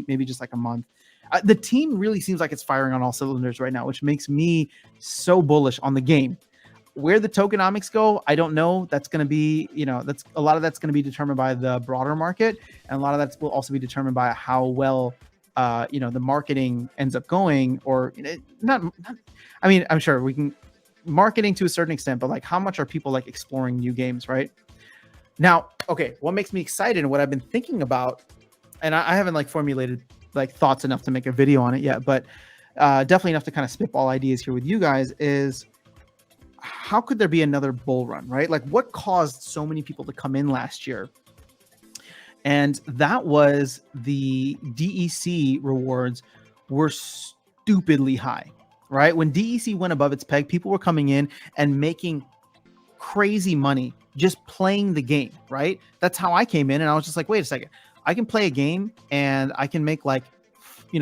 maybe just like a month. The team really seems like it's firing on all cylinders right now, which makes me so bullish on the game. Where the tokenomics go, I don't know. That's going to be, that's a lot of that's going to be determined by the broader market, and a lot of that will also be determined by how well, the marketing ends up going, or not. I mean, I'm sure we can marketing to a certain extent, but like, how much are people like exploring new games, right? Now, okay, what makes me excited and what I've been thinking about, and I haven't like formulated like thoughts enough to make a video on it yet, but definitely enough to kind of spitball ideas here with you guys is, how could there be another bull run, right? Like, what caused so many people to come in last year? And that was the DEC rewards were stupidly high, right? When DEC went above its peg, people were coming in and making crazy money just playing the game, right? That's how I came in, and I was just like, wait a second, I can play a game and I can make like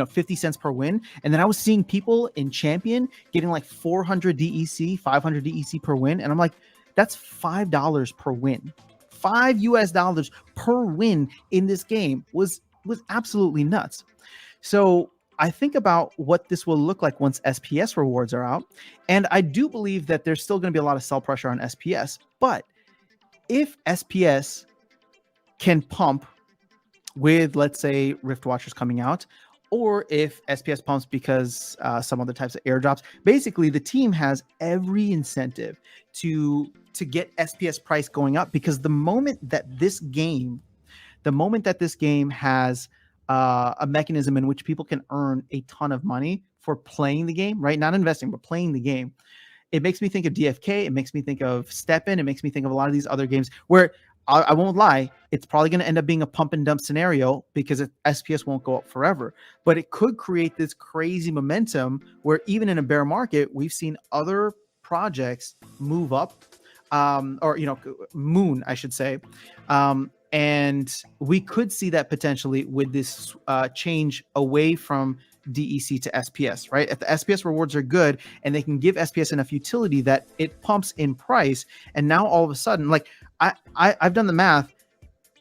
50 cents per win. And then I was seeing people in Champion getting like 400 DEC, 500 DEC per win. And I'm like, that's $5 per win. $5 per win in this game was absolutely nuts. So I think about what this will look like once SPS rewards are out. And I do believe that there's still going to be a lot of sell pressure on SPS. But if SPS can pump with, let's say, Rift Watchers coming out, or if SPS pumps because some other types of airdrops, basically the team has every incentive to get SPS price going up, because the moment that this game has a mechanism in which people can earn a ton of money for playing the game, right? Not investing, but playing the game. It makes me think of DFK. It makes me think of Steppen. It makes me think of a lot of these other games where, I won't lie, it's probably going to end up being a pump and dump scenario because SPS won't go up forever. But it could create this crazy momentum where even in a bear market, we've seen other projects move up, or moon, I should say. And we could see that potentially with this change away from DEC to SPS, right? If the SPS rewards are good and they can give SPS enough utility that it pumps in price, and now all of a sudden, like I've done the math,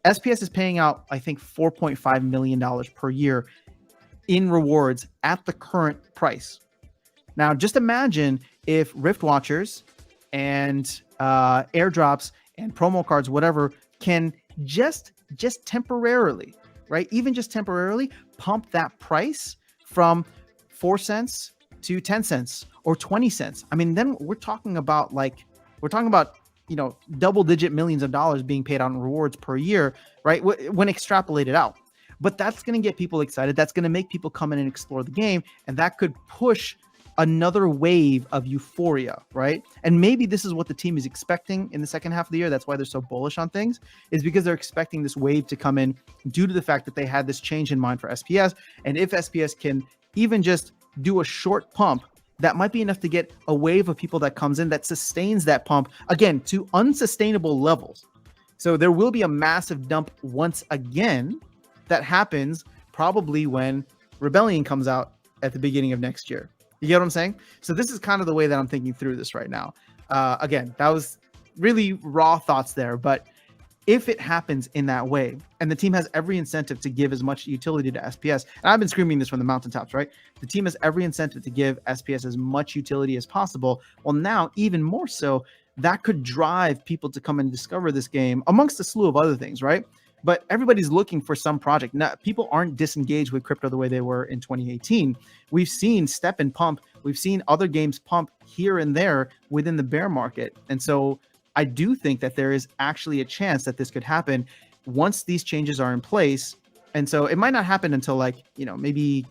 SPS is paying out, I think, $4.5 million per year in rewards at the current price. Now, just imagine if Rift Watchers and airdrops and promo cards, whatever, can just temporarily, right? Even just temporarily pump that price from 4 cents to 10 cents or 20 cents. I mean, then we're talking about double digit millions of dollars being paid out in rewards per year, right? When extrapolated out. But that's going to get people excited. That's going to make people come in and explore the game. And that could push another wave of euphoria, right? And maybe this is what the team is expecting in the second half of the year. That's why they're so bullish on things, is because they're expecting this wave to come in due to the fact that they had this change in mind for SPS. And if SPS can even just do a short pump, that might be enough to get a wave of people that comes in that sustains that pump, again, to unsustainable levels. So there will be a massive dump once again that happens probably when Rebellion comes out at the beginning of next year. You get what I'm saying? So this is kind of the way that I'm thinking through this right now. Again, that was really raw thoughts there, but if it happens in that way, and the team has every incentive to give as much utility to SPS, and I've been screaming this from the mountaintops, right? The team has every incentive to give SPS as much utility as possible. Well, now even more so, that could drive people to come and discover this game amongst a slew of other things, right? But everybody's looking for some project. Now, people aren't disengaged with crypto the way they were in 2018. We've seen Step and Pump. We've seen other games pump here and there within the bear market. And so I do think that there is actually a chance that this could happen once these changes are in place. And so it might not happen until maybe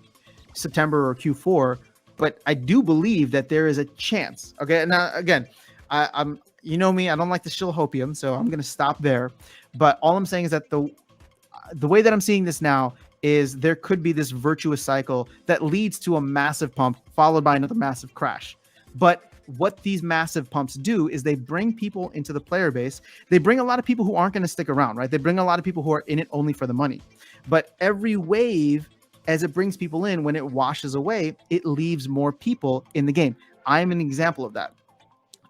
September or Q4, but I do believe that there is a chance. Okay. Now, again, I'm you know me, I don't like to shill hopium, so I'm going to stop there. But all I'm saying is that the way that I'm seeing this now is there could be this virtuous cycle that leads to a massive pump followed by another massive crash. But what these massive pumps do is they bring people into the player base. They bring a lot of people who aren't going to stick around, right? They bring a lot of people who are in it only for the money. But every wave, as it brings people in, when it washes away, it leaves more people in the game. I'm an example of that.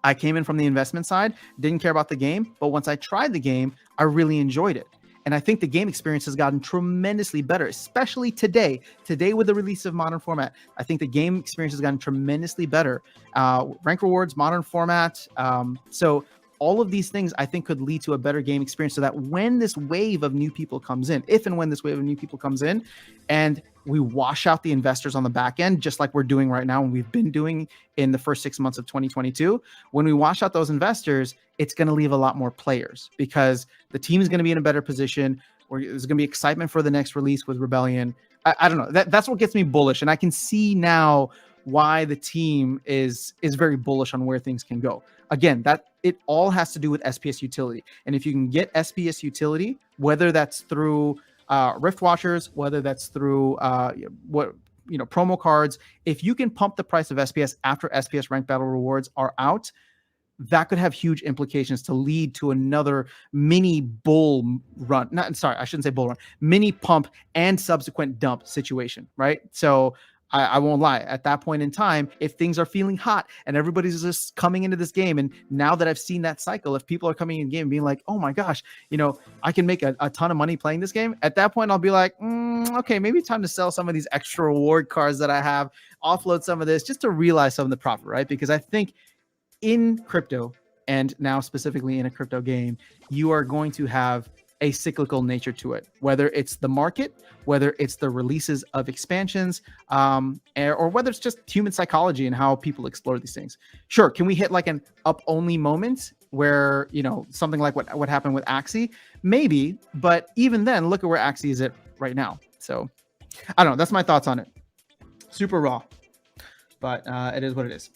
I came in from the investment side, didn't care about the game, but once I tried the game, I really enjoyed it. And I think the game experience has gotten tremendously better, especially today. Today, with the release of modern format, I think the game experience has gotten tremendously better. Rank rewards, modern format. So all of these things I think could lead to a better game experience, so that when this wave of new people comes in, if and when this wave of new people comes in, and we wash out the investors on the back end, just like we're doing right now and we've been doing in the first 6 months of 2022, when we wash out those investors, it's going to leave a lot more players, because the team is going to be in a better position, where there's going to be excitement for the next release with Rebellion. I don't know. That's what gets me bullish. And I can see now why the team is very bullish on where things can go. Again, that it all has to do with SPS utility. And if you can get SPS utility, whether that's through Rift Watchers, whether that's through promo cards, if you can pump the price of SPS after SPS ranked battle rewards are out, that could have huge implications to lead to another mini bull run. I shouldn't say bull run, mini pump and subsequent dump situation, right? So I won't lie. At that point in time, if things are feeling hot and everybody's just coming into this game, and now that I've seen that cycle, if people are coming in the game and being like, oh my gosh, I can make a ton of money playing this game, at that point, I'll be like, okay, maybe it's time to sell some of these extra reward cards that I have, offload some of this just to realize some of the profit, right? Because I think in crypto, and now specifically in a crypto game, you are going to have a cyclical nature to it, whether it's the market, whether it's the releases of expansions, or whether it's just human psychology and how people explore these things. Sure, can we hit like an up only moment where, something like what happened with Axie? Maybe, but even then, look at where Axie is at right now. So I don't know. That's my thoughts on it. Super raw, but it is what it is.